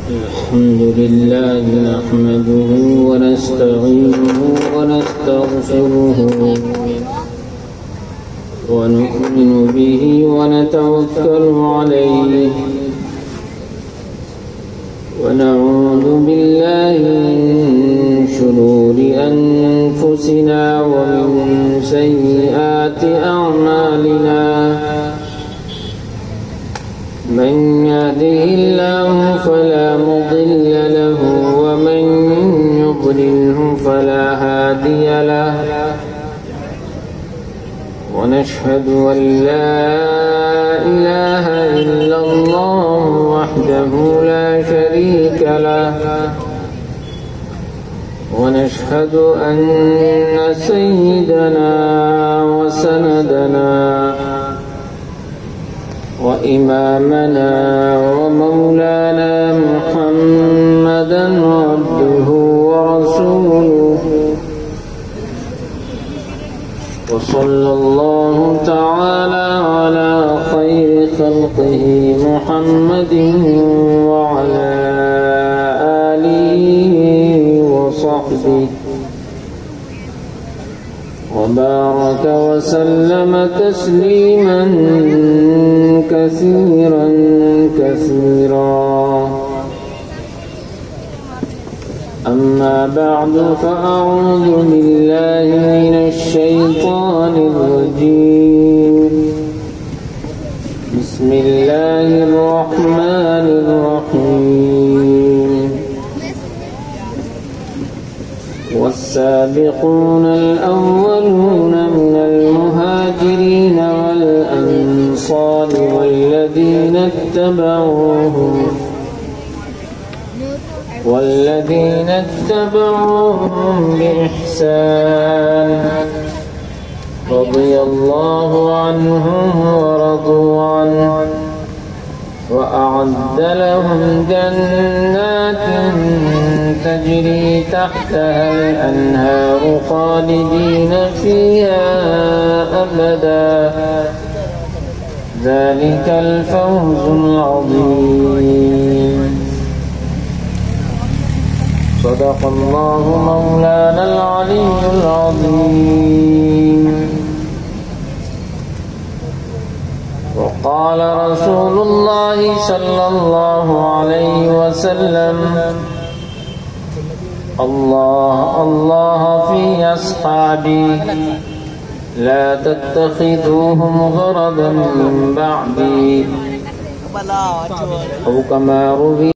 الحمد لله نحمده ونستعينه ونستغفره ونؤمن به ونتوكل عليه ونعوذ بالله من شرور أنفسنا ومن سيئات أعمالنا من يهده الله فلا مضل له ومن يضلله فلا هادي له ونشهد أن لا إله إلا الله وحده لا شريك له ونشهد أن سيدنا وسندنا وإمامنا ومولانا محمدا عبده ورسوله وصلى الله تعالى على خير خلقه محمد وعلى آله وصحبه وبارك وسلم تسليما كثيرا كثيرا. أما بعد فأعوذ بالله من الشيطان الرجيم. بسم الله الرحمن الرحيم. والسابقون الأولون من المهاجرين والأنصار والذين اتبعوهم بإحسان رضي الله عنهم ورضوا عنه وأعد لهم جنات تجري تحتها الأنهار خالدين فيها أبدا ذلك الفوز العظيم. صدق الله مولانا العلي العظيم. وقال رسول الله صلى الله عليه وسلم الله الله في أصحابي لا تتخذوهم غرضا من بعدي أو كما روي